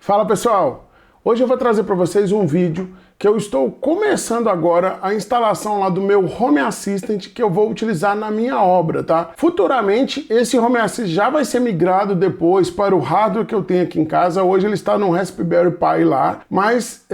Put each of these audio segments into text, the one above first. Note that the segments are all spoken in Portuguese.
Fala pessoal, hoje eu vou trazer para vocês um vídeo que eu estou começando agora a instalação lá do meu Home Assistant que eu vou utilizar na minha obra, tá? Futuramente esse Home Assistant já vai ser migrado depois para o hardware que eu tenho aqui em casa. Hoje ele está no Raspberry Pi lá, mas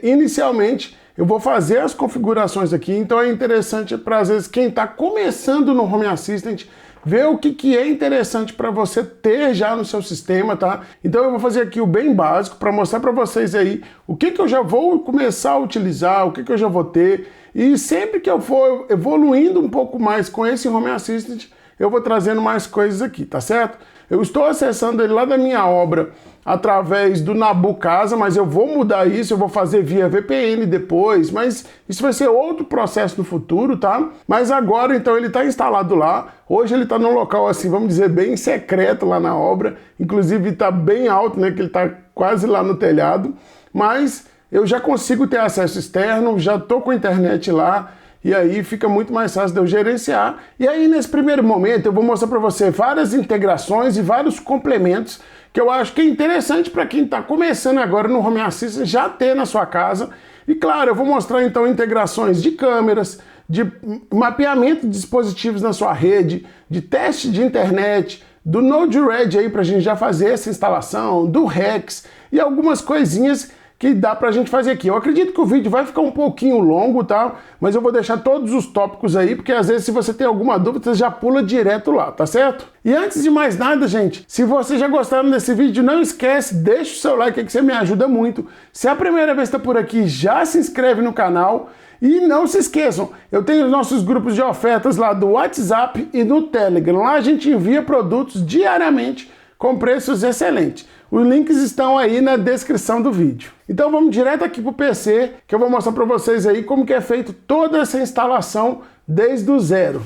inicialmente eu vou fazer as configurações aqui, então é interessante para às vezes quem está começando no Home Assistant ver o que é interessante para você ter já no seu sistema, tá? Então eu vou fazer aqui o bem básico para mostrar para vocês aí o que eu já vou começar a utilizar, o que eu já vou ter, e sempre que eu for evoluindo um pouco mais com esse Home Assistant, eu vou trazendo mais coisas aqui, tá certo? Eu estou acessando ele lá da minha obra através do Nabu Casa, mas eu vou mudar isso, eu vou fazer via VPN depois, mas isso vai ser outro processo no futuro, tá? Mas agora, então, ele está instalado lá. Hoje ele está num local, assim, vamos dizer, bem secreto lá na obra. Inclusive está bem alto, né, que ele está quase lá no telhado. Mas eu já consigo ter acesso externo, já estou com a internet lá. E aí fica muito mais fácil de eu gerenciar. E aí nesse primeiro momento eu vou mostrar para você várias integrações e vários complementos que eu acho que é interessante para quem está começando agora no Home Assistant já ter na sua casa. E claro, eu vou mostrar então integrações de câmeras, de mapeamento de dispositivos na sua rede, de teste de internet, do Node-RED aí para a gente já fazer essa instalação, do Rex e algumas coisinhas que dá pra gente fazer aqui. Eu acredito que o vídeo vai ficar um pouquinho longo, tá? Mas eu vou deixar todos os tópicos aí, porque às vezes se você tem alguma dúvida, você já pula direto lá, tá certo? E antes de mais nada, gente, se você já gostaram desse vídeo, não esquece, deixa o seu like aí que você me ajuda muito. Se é a primeira vez que tá por aqui, já se inscreve no canal. E não se esqueçam, eu tenho os nossos grupos de ofertas lá do WhatsApp e no Telegram. Lá a gente envia produtos diariamente com preços excelentes. Os links estão aí na descrição do vídeo. Então vamos direto aqui para o PC, que eu vou mostrar para vocês aí como que é feito toda essa instalação desde o zero.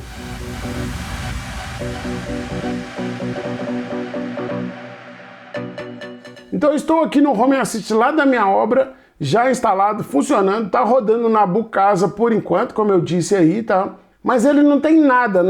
Então eu estou aqui no Home Assistant lá da minha obra, já instalado, funcionando, tá rodando na Nabu Casa por enquanto, como eu disse aí, tá? Mas ele não tem nada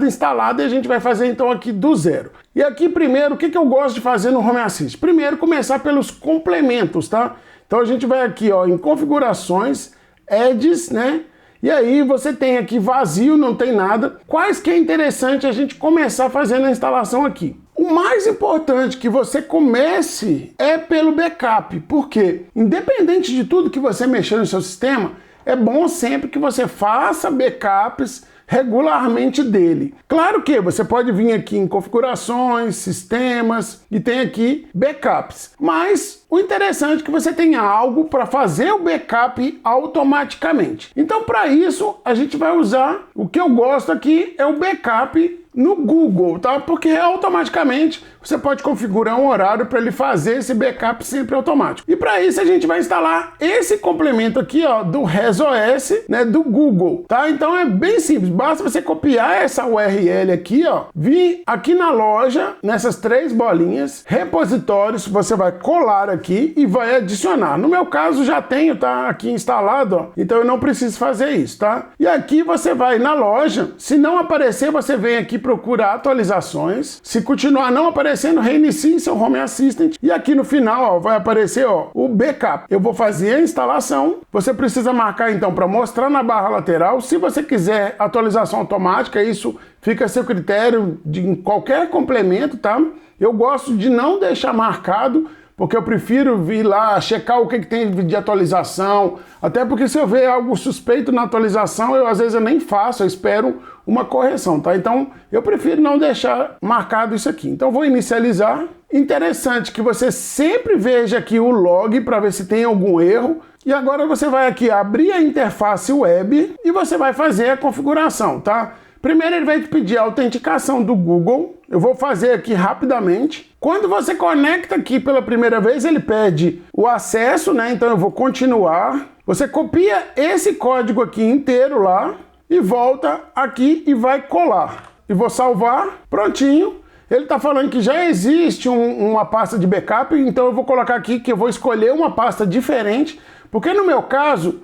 instalado e a gente vai fazer então aqui do zero. E aqui primeiro, o que eu gosto de fazer no Home Assistant? Primeiro começar pelos complementos, tá? Então a gente vai aqui ó, em configurações, Edges, né? E aí você tem aqui vazio, não tem nada. Quais que é interessante a gente começar fazendo a instalação aqui? O mais importante que você comece é pelo backup, porque independente de tudo que você mexer no seu sistema, é bom sempre que você faça backups regularmente dele. Claro que você pode vir aqui em configurações, sistemas e tem aqui backups. Mas o interessante é que você tenha algo para fazer o backup automaticamente. Então para isso a gente vai usar, o que eu gosto aqui é o backup no Google, tá? Porque automaticamente você pode configurar um horário para ele fazer esse backup sempre automático. E para isso a gente vai instalar esse complemento aqui, ó, do ResOS, né, do Google, tá? Então é bem simples, basta você copiar essa URL aqui, ó, vir aqui na loja, nessas três bolinhas, repositórios, você vai colar aqui e vai adicionar. No meu caso já tenho, tá aqui instalado, ó, então eu não preciso fazer isso, tá? E aqui você vai na loja, se não aparecer, você vem aqui procura atualizações. Se continuar não aparecendo, reinicie seu Home Assistant. E aqui no final ó, vai aparecer ó, o backup. Eu vou fazer a instalação. Você precisa marcar então para mostrar na barra lateral. Se você quiser atualização automática, isso fica a seu critério de qualquer complemento, tá? Eu gosto de não deixar marcado, porque eu prefiro vir lá, checar o que tem de atualização, até porque se eu ver algo suspeito na atualização, às vezes eu nem faço, eu espero uma correção, tá? Então, eu prefiro não deixar marcado isso aqui. Então, vou inicializar. Interessante que você sempre veja aqui o log para ver se tem algum erro. E agora você vai aqui abrir a interface web e você vai fazer a configuração, tá? Primeiro ele vai te pedir a autenticação do Google. Eu vou fazer aqui rapidamente. Quando você conecta aqui pela primeira vez, ele pede o acesso, né? Então eu vou continuar. Você copia esse código aqui inteiro lá e volta aqui e vai colar. E vou salvar, prontinho. Ele está falando que já existe uma pasta de backup, então eu vou colocar aqui que eu vou escolher uma pasta diferente, porque no meu caso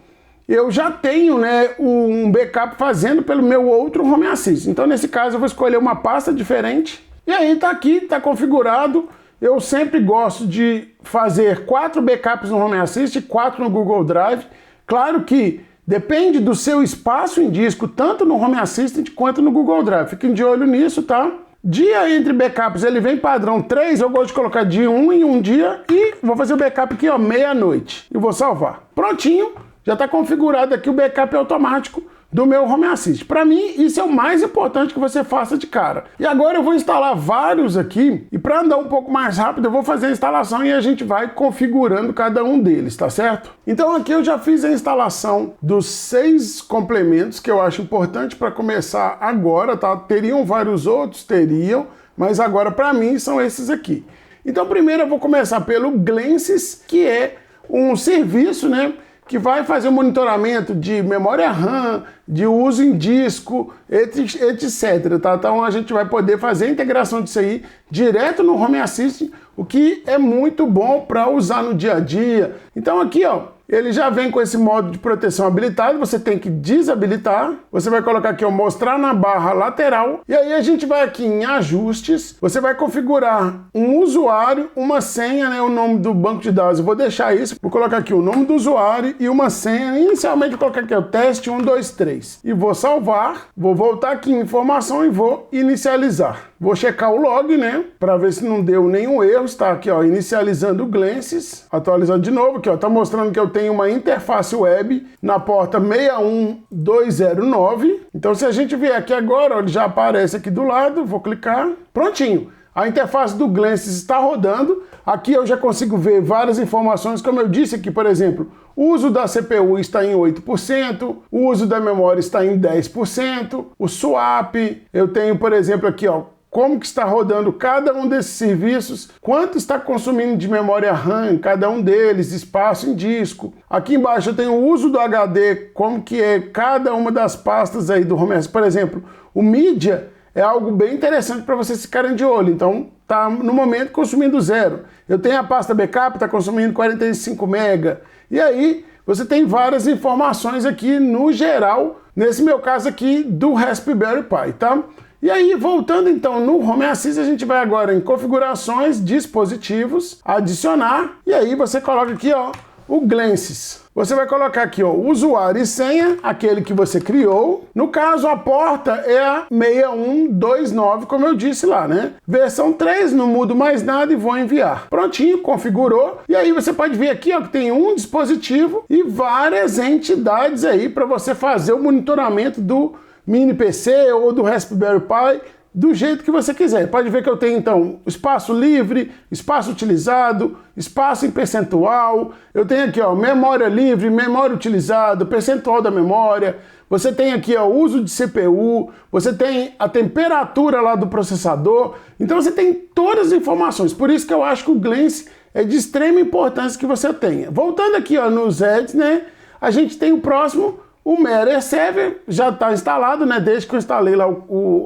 eu já tenho, né, um backup fazendo pelo meu outro Home Assistant. Então nesse caso eu vou escolher uma pasta diferente. E aí tá aqui, tá configurado. eu sempre gosto de fazer 4 backups no Home Assist e 4 no Google Drive. Claro que depende do seu espaço em disco, tanto no Home Assistant quanto no Google Drive. Fiquem de olho nisso, tá? Dia entre backups, ele vem padrão 3, eu gosto de colocar de 1 em 1 dia e vou fazer o backup aqui, ó, meia-noite. E vou salvar. Prontinho, já está configurado aqui o backup automático do meu Home Assist. Para mim, isso é o mais importante que você faça de cara. E agora eu vou instalar vários aqui, e para andar um pouco mais rápido, eu vou fazer a instalação e a gente vai configurando cada um deles, tá certo? Então aqui eu já fiz a instalação dos 6 complementos que eu acho importante para começar agora, tá? Teriam vários outros, teriam, mas agora para mim são esses aqui. Então primeiro eu vou começar pelo Glances, que é um serviço, né, que vai fazer o monitoramento de memória RAM, de uso em disco, etc. Tá? Então a gente vai poder fazer a integração disso aí direto no Home Assistant, o que é muito bom para usar no dia a dia. Então aqui, ó, ele já vem com esse modo de proteção habilitado, você tem que desabilitar. Você vai colocar aqui, ó, mostrar na barra lateral. E aí a gente vai aqui em ajustes, você vai configurar um usuário, uma senha, né, o nome do banco de dados. Eu vou deixar isso, vou colocar aqui o nome do usuário e uma senha. Inicialmente vou colocar aqui o teste 123 e vou salvar. Vou voltar aqui em informação e vou inicializar. Vou checar o log, né, para ver se não deu nenhum erro. Está aqui, ó, inicializando o Glances, atualizando de novo aqui, ó, tá mostrando que eu tenho uma interface web na porta 61209. Então se a gente vier aqui agora, ó, ele já aparece aqui do lado, vou clicar, prontinho. A interface do Glances está rodando. Aqui eu já consigo ver várias informações, como eu disse aqui, por exemplo, o uso da CPU está em 8%, o uso da memória está em 10%, o swap, eu tenho, por exemplo, aqui, ó, como que está rodando cada um desses serviços, quanto está consumindo de memória RAM, cada um deles, espaço em disco. Aqui embaixo eu tenho o uso do HD, como que é cada uma das pastas aí do Home Assistant. Por exemplo, o Media é algo bem interessante para vocês ficarem de olho. Então, tá no momento consumindo 0. Eu tenho a pasta Backup, está consumindo 45 MB. E aí, você tem várias informações aqui no geral, nesse meu caso aqui do Raspberry Pi, tá? E aí, voltando então no Home Assistant, a gente vai agora em configurações, dispositivos, adicionar, e aí você coloca aqui, ó, o Glances. Você vai colocar aqui, ó, usuário e senha, aquele que você criou. No caso, a porta é a 6129, como eu disse lá, né? Versão 3, não mudo mais nada e vou enviar. Prontinho, configurou. E aí você pode ver aqui, ó, que tem um dispositivo e várias entidades aí para você fazer o monitoramento do mini PC ou do Raspberry Pi, do jeito que você quiser. Pode ver que eu tenho, então, espaço livre, espaço utilizado, espaço em percentual. Eu tenho aqui, ó, memória livre, memória utilizada, percentual da memória. Você tem aqui, ó, uso de CPU. Você tem a temperatura lá do processador. Então você tem todas as informações. Por isso que eu acho que o Glances é de extrema importância que você tenha. Voltando aqui, ó, nos Edge, né? A gente tem o próximo. O Matter Server já está instalado, né? Desde que eu instalei lá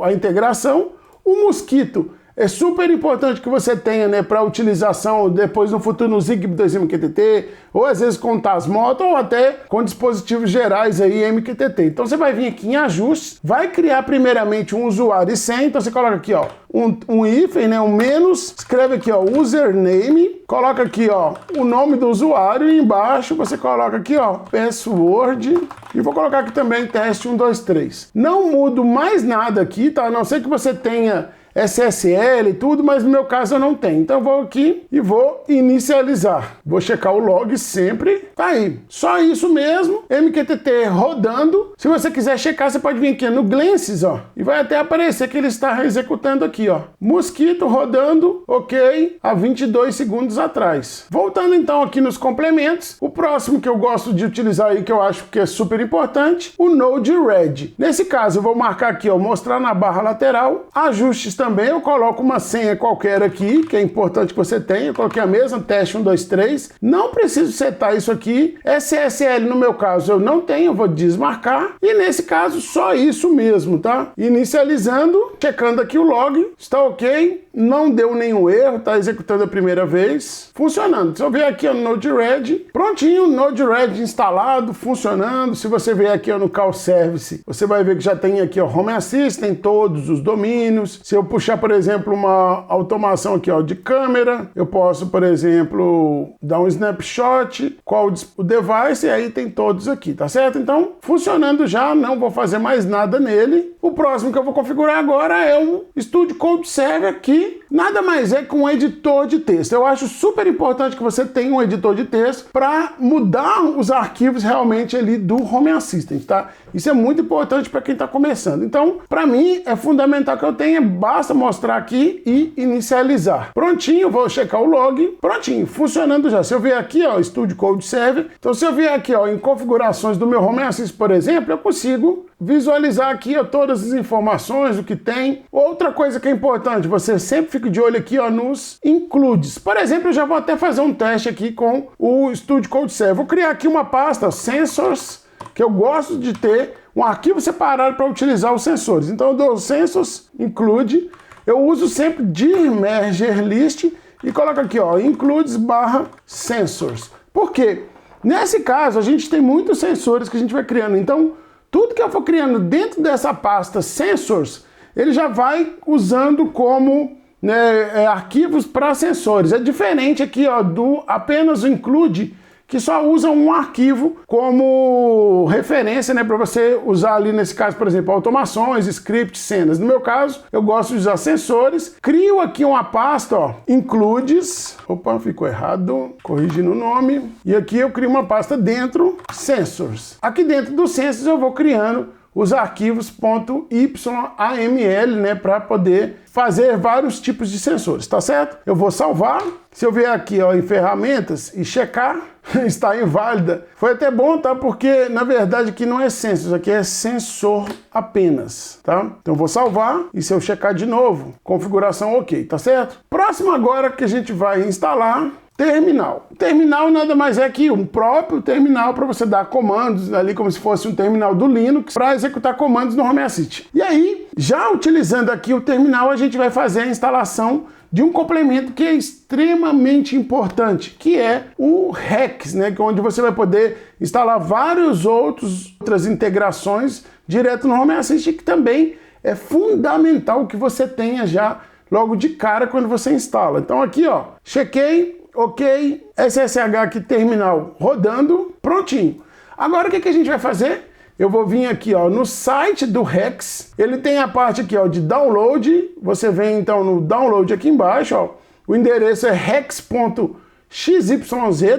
a integração. O Mosquito é super importante que você tenha, né, para utilização depois no futuro no Zigbee 2 MQTT, ou às vezes com Tasmota, ou até com dispositivos gerais aí MQTT. Então você vai vir aqui em ajustes, vai criar primeiramente um usuário e senha. Então você coloca aqui, ó, um hífen, né, um menos, escreve aqui, ó, username, coloca aqui, ó, o nome do usuário e embaixo você coloca aqui, ó, password, e vou colocar aqui também teste 123. Não mudo mais nada aqui, tá? A não ser que você tenha SSL e tudo, mas no meu caso eu não tenho. Então eu vou aqui e vou inicializar. Vou checar o log sempre. Tá aí. Só isso mesmo. MQTT rodando. Se você quiser checar, você pode vir aqui no Glances, ó, e vai até aparecer que ele está executando aqui, ó. Mosquito rodando, ok, há 22 segundos atrás. Voltando então aqui nos complementos, o próximo que eu gosto de utilizar aí, que eu acho que é super importante, o Node-RED. Nesse caso, eu vou marcar aqui, ó, mostrar na barra lateral, ajustes também, eu coloco uma senha qualquer aqui, que é importante que você tenha. Eu coloquei a mesma, teste 123. Não preciso setar isso aqui. SSL, no meu caso, eu não tenho, eu vou desmarcar. E nesse caso, só isso mesmo, tá? Inicializando, checando aqui o log, está ok. não deu nenhum erro, tá executando a primeira vez, funcionando. Se eu ver aqui ó, no Node-RED, prontinho, Node-RED instalado, funcionando. Se você ver aqui ó, no Call Service, você vai ver que já tem aqui ó, Home Assistant, todos os domínios. Se eu puxar, por exemplo, uma automação aqui ó, de câmera, eu posso, por exemplo, dar um snapshot, qual o device, e aí tem todos aqui, tá certo? Então, funcionando já, não vou fazer mais nada nele. O próximo que eu vou configurar agora é o Studio Code Server, que nada mais é que um editor de texto. Eu acho super importante que você tenha um editor de texto para mudar os arquivos realmente ali do Home Assistant, tá? Isso é muito importante para quem está começando. Então, para mim, é fundamental que eu tenha, basta mostrar aqui e inicializar. Prontinho, vou checar o log, prontinho, funcionando já. Se eu vier aqui, ó, Studio Code Server, então se eu vier aqui, ó, em configurações do meu Home Assistant, por exemplo, eu consigo visualizar aqui ó, todas as informações, o que tem. Outra coisa que é importante, você sempre fica de olho aqui ó, nos includes. Por exemplo, eu já vou até fazer um teste aqui com o Studio Code Server. Vou criar aqui uma pasta, Sensors, que eu gosto de ter um arquivo separado para utilizar os sensores. Então eu dou Sensors, Include, eu uso sempre dir merger list e coloco aqui ó, includes /sensors. Por quê? Nesse caso, a gente tem muitos sensores que a gente vai criando. Então, tudo que eu for criando dentro dessa pasta Sensors, ele já vai usando como arquivos para sensores. É diferente aqui ó, do apenas o Include, que só usa um arquivo como referência, né, para você usar ali, nesse caso, por exemplo, automações, scripts, cenas. No meu caso, eu gosto de usar sensores. Crio aqui uma pasta, ó, includes. Opa, ficou errado. Corrigindo o nome. E aqui eu crio uma pasta dentro, sensors. Aqui dentro do sensors eu vou criando os arquivos .yaml, né, para poder fazer vários tipos de sensores, tá certo? Eu vou salvar. Se eu vier aqui ó, em ferramentas e checar, está inválida. Foi até bom, tá? Porque na verdade aqui não é sensor, aqui é sensor apenas, tá? Então vou salvar e se eu checar de novo, configuração ok, tá certo? Próximo agora que a gente vai instalar terminal. Terminal nada mais é que um próprio terminal para você dar comandos ali como se fosse um terminal do Linux para executar comandos no Home Assistant. E aí, já utilizando aqui o terminal, a gente vai fazer a instalação de um complemento que é extremamente importante, que é o Hex, né, que é onde você vai poder instalar várias outras integrações direto no Home Assistant, que também é fundamental que você tenha já logo de cara quando você instala. Então aqui, ó, chequei, ok, SSH aqui terminal rodando, prontinho. Agora o que a gente vai fazer? Eu vou vir aqui ó, no site do Hex, ele tem a parte aqui ó, de download, você vem então no download aqui embaixo, ó, o endereço é hex.xyz,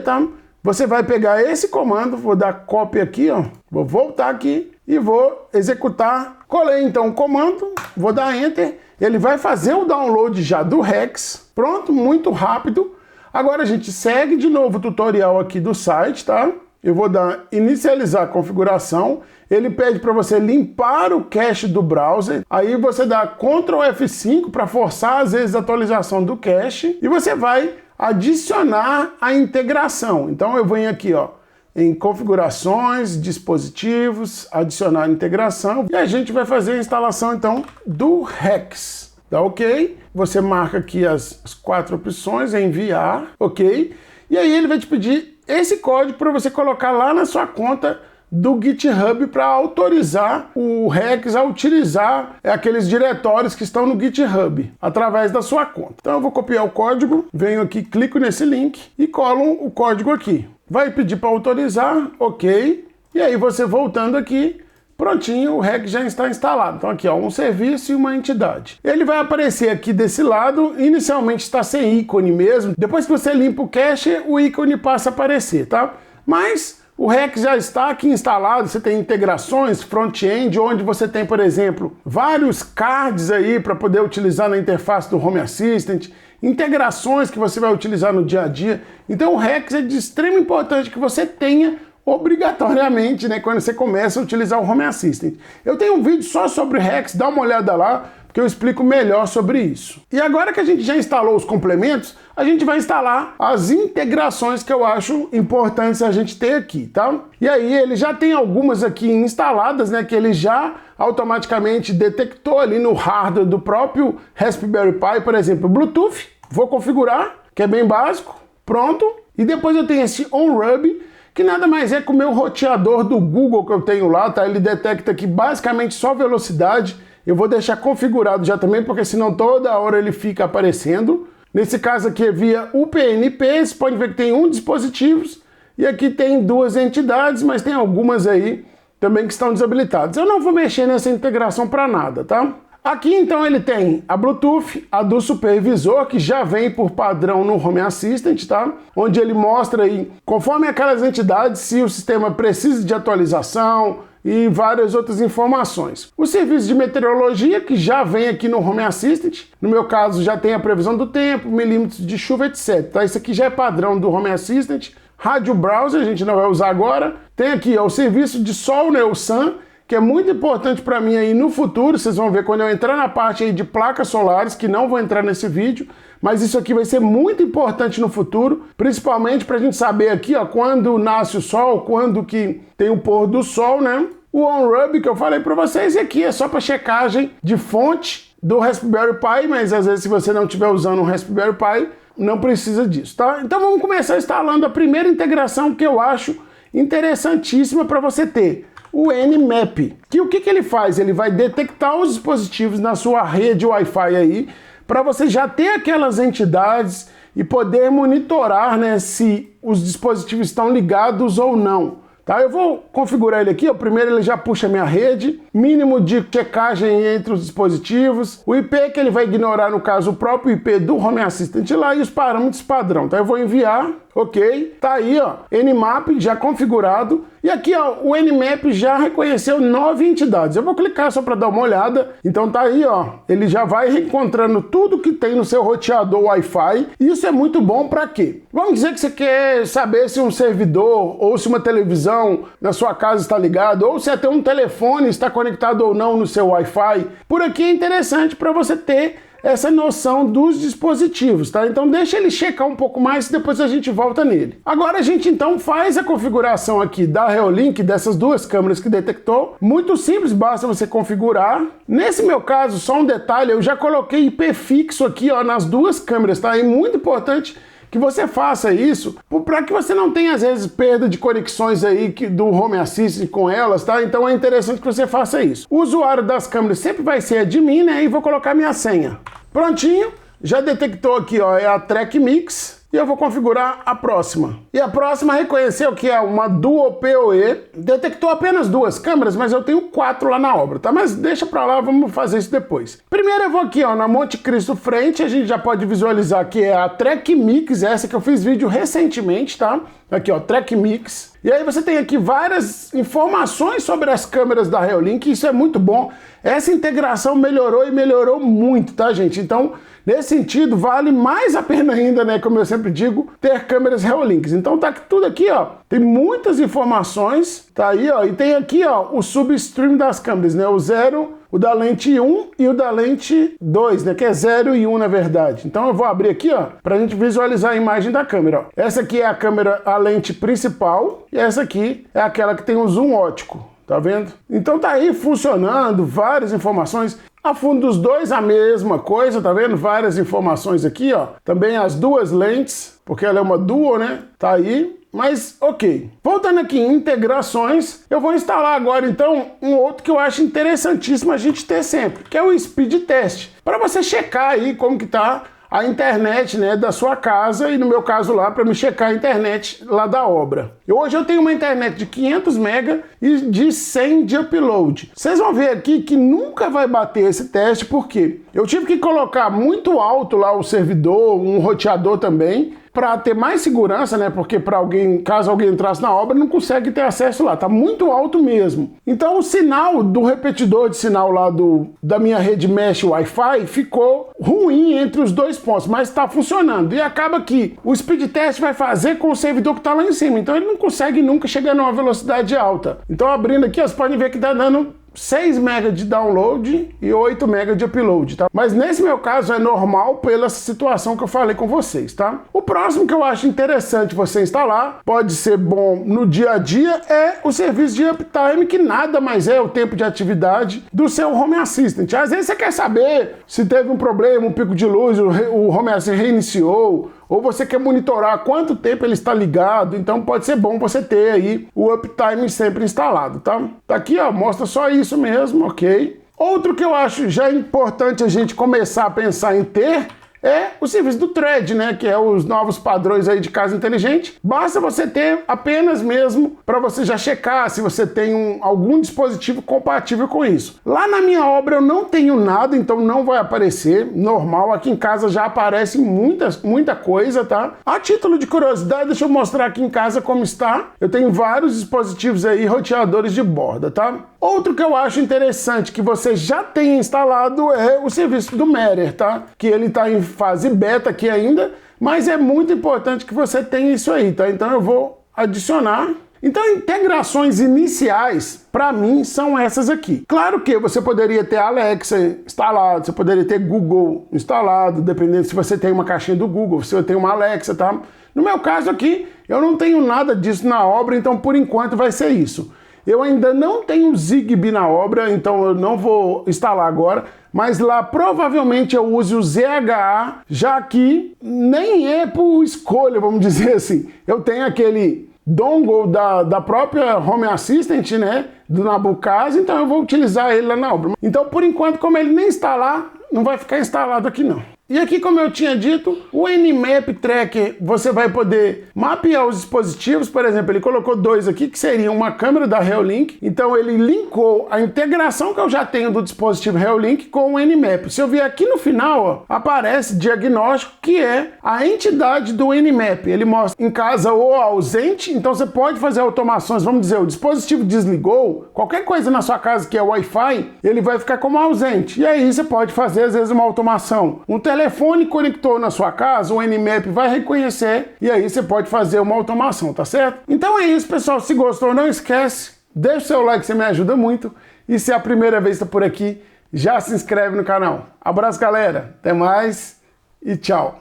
tá? Você vai pegar esse comando, vou dar copy aqui, ó, vou voltar aqui e vou executar. Colei então o comando, vou dar enter, ele vai fazer o download já do Hex, pronto, muito rápido. Agora a gente segue de novo o tutorial aqui do site, tá? Eu vou dar inicializar a configuração, ele pede para você limpar o cache do browser, aí você dá Ctrl F5 para forçar às vezes a atualização do cache e você vai adicionar a integração. Então eu venho aqui ó, em configurações, dispositivos, adicionar integração e a gente vai fazer a instalação então do Hex. Dá ok, você marca aqui as 4 opções, enviar, ok, e aí ele vai te pedir esse código para você colocar lá na sua conta do GitHub para autorizar o Hex a utilizar aqueles diretórios que estão no GitHub através da sua conta. Então eu vou copiar o código, venho aqui, clico nesse link e colo o código aqui. Vai pedir para autorizar, ok, e aí você voltando aqui, prontinho, o Hex já está instalado. Então aqui ó, um serviço e uma entidade. Ele vai aparecer aqui desse lado, inicialmente está sem ícone mesmo. Depois que você limpa o cache, o ícone passa a aparecer, tá? Mas o Hex já está aqui instalado, você tem integrações, front-end, onde você tem, por exemplo, vários cards aí para poder utilizar na interface do Home Assistant, integrações que você vai utilizar no dia a dia. Então o Hex é de extrema importância que você tenha obrigatoriamente, né, quando você começa a utilizar o Home Assistant. Eu tenho um vídeo só sobre Hex, dá uma olhada lá, porque eu explico melhor sobre isso. E agora que a gente já instalou os complementos, a gente vai instalar as integrações que eu acho importantes a gente ter aqui, tá? E aí ele já tem algumas aqui instaladas, né, que ele já automaticamente detectou ali no hardware do próprio Raspberry Pi, por exemplo, Bluetooth. Vou configurar, que é bem básico, pronto. E depois eu tenho esse OnRub, que nada mais é que o meu roteador do Google que eu tenho lá, tá? Ele detecta aqui basicamente só velocidade. Eu vou deixar configurado já também, porque senão toda hora ele fica aparecendo. Nesse caso aqui é via UPnP, você pode ver que tem um dispositivo e aqui tem duas entidades, mas tem algumas aí também que estão desabilitadas. Eu não vou mexer nessa integração para nada, tá? Aqui então ele tem a Bluetooth, a do supervisor, que já vem por padrão no Home Assistant, tá? Onde ele mostra aí, conforme aquelas entidades, se o sistema precisa de atualização e várias outras informações. O serviço de meteorologia, que já vem aqui no Home Assistant, no meu caso já tem a previsão do tempo, milímetros de chuva, etc. Tá? Isso aqui já é padrão do Home Assistant. Rádio Browser, a gente não vai usar agora. Tem aqui ó, o serviço de sol, né, o Sun, que é muito importante para mim aí no futuro. Vocês vão ver quando eu entrar na parte aí de placas solares, que não vou entrar nesse vídeo, mas isso aqui vai ser muito importante no futuro, principalmente para a gente saber aqui, ó, quando nasce o sol, quando que tem o pôr do sol, né? O OnRub que eu falei para vocês, e aqui é só para checagem de fonte do Raspberry Pi, mas às vezes se você não estiver usando um Raspberry Pi, não precisa disso, tá? Então vamos começar instalando a primeira integração que eu acho interessantíssima para você ter. O Nmap, que o que ele faz? Ele vai detectar os dispositivos na sua rede Wi-Fi aí, para você já ter aquelas entidades e poder monitorar, né, se os dispositivos estão ligados ou não. Tá? Eu vou configurar ele aqui, ó. Primeiro ele já puxa a minha rede, mínimo de checagem entre os dispositivos, o IP que ele vai ignorar, no caso, o próprio IP do Home Assistant lá e os parâmetros padrão. Tá? Eu vou enviar, ok, tá aí, ó, Nmap já configurado. E aqui, ó, o Nmap já reconheceu 9 entidades. Eu vou clicar só para dar uma olhada. Então tá aí, ó, ele já vai reencontrando tudo que tem no seu roteador Wi-Fi. Isso é muito bom para quê? Vamos dizer que você quer saber se um servidor ou se uma televisão na sua casa está ligado, ou se até um telefone está conectado ou não no seu Wi-Fi. Por aqui é interessante para você ter essa noção dos dispositivos, tá? Então deixa ele checar um pouco mais e depois a gente volta nele. Agora a gente então faz a configuração aqui da Reolink, dessas duas câmeras que detectou. Muito simples, basta você configurar. Nesse meu caso, só um detalhe, eu já coloquei IP fixo aqui, ó, nas duas câmeras, tá? É muito importante que você faça isso, para que você não tenha, às vezes, perda de conexões aí do Home Assistant com elas, tá? Então é interessante que você faça isso. O usuário das câmeras sempre vai ser admin, né? E vou colocar minha senha. Prontinho, já detectou aqui, ó, é a Track Mix. E eu vou configurar a próxima. E a próxima reconheceu que é uma Duo PoE. Detectou apenas duas câmeras, mas eu tenho 4 lá na obra, tá? Mas deixa pra lá, vamos fazer isso depois. Primeiro eu vou aqui, ó, na Monte Cristo frente, a gente já pode visualizar que é a Track Mix, essa que eu fiz vídeo recentemente, tá? Aqui, ó, Track Mix. E aí você tem aqui várias informações sobre as câmeras da Reolink, isso é muito bom. Essa integração melhorou e melhorou muito, tá, gente? Então, nesse sentido, vale mais a pena ainda, né, como eu sempre digo, ter câmeras Reolinks. Então tá tudo aqui, ó, tem muitas informações, tá aí, ó, e tem aqui, ó, o substream das câmeras, né, o 0, o da lente 1 e o da lente 2, né, que é 0 e 1 na verdade. Então eu vou abrir aqui, ó, pra gente visualizar a imagem da câmera, ó. Essa aqui é a câmera, a lente principal, e essa aqui é aquela que tem o zoom ótico. Tá vendo? Então tá aí funcionando, várias informações. A fundo dos dois a mesma coisa, tá vendo? Várias informações aqui, ó. Também as duas lentes, porque ela é uma duo, né? Tá aí. Mas ok. Voltando aqui em integrações, eu vou instalar agora então um outro que eu acho interessantíssimo a gente ter sempre, que é o Speed Test. Para você checar aí como que tá a internet, né, da sua casa, e no meu caso lá, para me checar a internet lá da obra. Hoje eu tenho uma internet de 500 MB e de 100 de upload. Vocês vão ver aqui que nunca vai bater esse teste, porque eu tive que colocar muito alto lá o servidor, um roteador também, para ter mais segurança, né? Porque para alguém, caso alguém entrasse na obra, não consegue ter acesso lá, tá muito alto mesmo. Então o sinal do repetidor de sinal lá da minha rede mesh Wi-Fi ficou ruim entre os dois pontos, mas está funcionando. E acaba que o speed test vai fazer com o servidor que está lá em cima, então ele não consegue nunca chegar numa velocidade alta. Então abrindo aqui, ó, vocês podem ver que tá dando 6 MB de download e 8 MB de upload, tá? Mas nesse meu caso é normal pela situação que eu falei com vocês, tá? O próximo que eu acho interessante você instalar, pode ser bom no dia a dia, é o serviço de uptime, que nada mais é o tempo de atividade do seu Home Assistant. Às vezes você quer saber se teve um problema, um pico de luz, o Home Assistant reiniciou, ou você quer monitorar quanto tempo ele está ligado, então pode ser bom você ter aí o uptime sempre instalado, tá? Tá aqui, ó, mostra só isso mesmo, ok? Outro que eu acho já importante a gente começar a pensar em ter é o serviço do Thread, né, que é os novos padrões aí de casa inteligente. Basta você ter apenas mesmo para você já checar se você tem algum dispositivo compatível com isso. Lá na minha obra eu não tenho nada, então não vai aparecer, normal. Aqui em casa já aparece muita coisa, tá? A título de curiosidade, deixa eu mostrar aqui em casa como está. Eu tenho vários dispositivos aí, roteadores de borda, tá? Outro que eu acho interessante que você já tem instalado é o serviço do Matter, tá? Que ele tá em fase beta aqui ainda, mas é muito importante que você tenha isso aí, tá? Então eu vou adicionar. Então, integrações iniciais, para mim, são essas aqui. Claro que você poderia ter Alexa instalado, você poderia ter Google instalado, dependendo se você tem uma caixinha do Google, se você tem uma Alexa, tá? No meu caso aqui, eu não tenho nada disso na obra, então por enquanto vai ser isso. Eu ainda não tenho Zigbee na obra, então eu não vou instalar agora, mas lá provavelmente eu use o ZHA, já que nem é por escolha, vamos dizer assim. Eu tenho aquele dongle da própria Home Assistant, né, do Nabucasa, então eu vou utilizar ele lá na obra. Então, por enquanto, como ele nem está lá, não vai ficar instalado aqui não. E aqui, como eu tinha dito, o Nmap Tracker, você vai poder mapear os dispositivos. Por exemplo, ele colocou 2 aqui, que seria uma câmera da Reolink. Então ele linkou a integração que eu já tenho do dispositivo Reolink com o Nmap. Se eu vier aqui no final, ó, aparece diagnóstico, que é a entidade do Nmap. Ele mostra em casa ou ausente, então você pode fazer automações. Vamos dizer, o dispositivo desligou, qualquer coisa na sua casa que é Wi-Fi, ele vai ficar como ausente. E aí você pode fazer, às vezes, uma automação. Um telefone conectou na sua casa, o Nmap vai reconhecer e aí você pode fazer uma automação, tá certo? Então é isso, pessoal. Se gostou, não esquece, deixa o seu like, você me ajuda muito. E se é a primeira vez que está por aqui, já se inscreve no canal. Abraço, galera. Até mais e tchau.